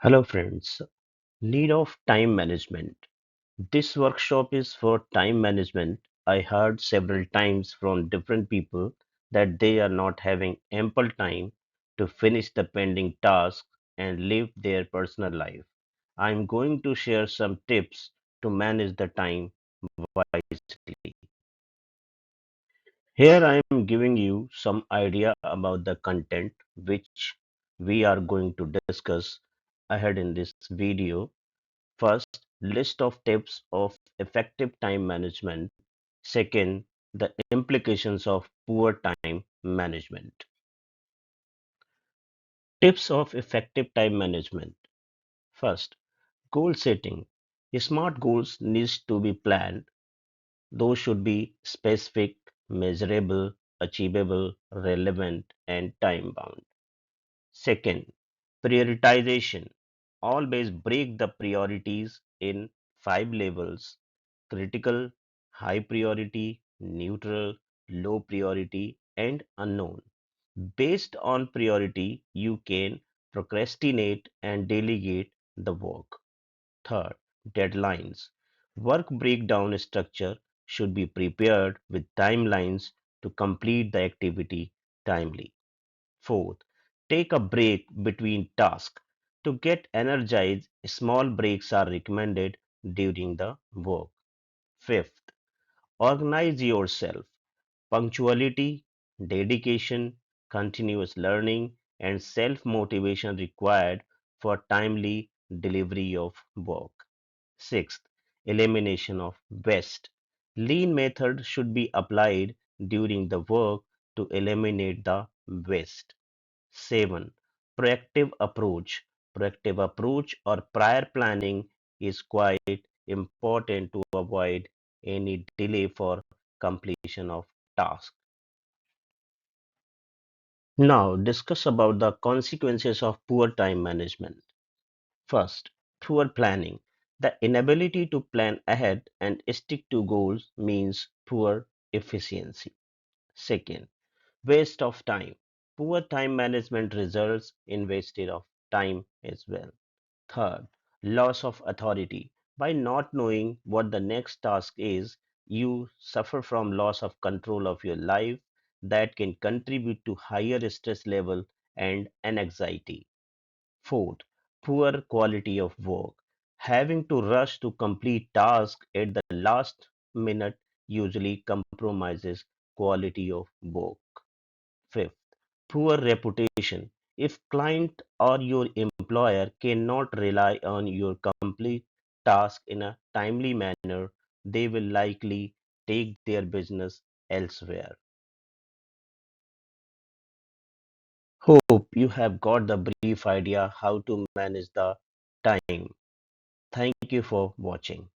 Hello friends, need of time management. This workshop is for time management. I heard several times from different people that they are not having ample time to finish the pending tasks and live their personal life. I'm going to share some tips to manage the time wisely. Here I am giving you some idea about the content which we are going to discuss ahead in this video. First, list of tips of effective time management. Second, the implications of poor time management. Tips of effective time management. First, goal setting. Smart goals needs to be planned. Those should be specific, measurable, achievable, relevant, and time bound. Second, prioritization. Always break the priorities in five levels: critical, high priority, neutral, low priority, and unknown. Based on priority, you can procrastinate and delegate the work. Third, deadlines. Work breakdown structure should be prepared with timelines to complete the activity timely. Fourth, take a break between tasks. To get energized, small breaks are recommended during the work. Fifth, organize yourself. Punctuality, dedication, continuous learning, and self motivation required for timely delivery of work. Sixth, elimination of waste. Lean method should be applied during the work to eliminate the waste. 7. Proactive approach. Proactive approach or prior planning is quite important to avoid any delay for completion of task. Now discuss about the consequences of poor time management. First, poor planning. The inability to plan ahead and stick to goals means poor efficiency. Second, waste of time. Poor time management results in wastage of time as well. Third, loss of authority. By not knowing what the next task is, you suffer from loss of control of your life that can contribute to higher stress level and anxiety. Fourth, poor quality of work. Having to rush to complete tasks at the last minute usually compromises quality of work. Fifth, poor reputation. If client or your employer cannot rely on your complete task in a timely manner, they will likely take their business elsewhere. Hope you have got the brief idea how to manage the time. Thank you for watching.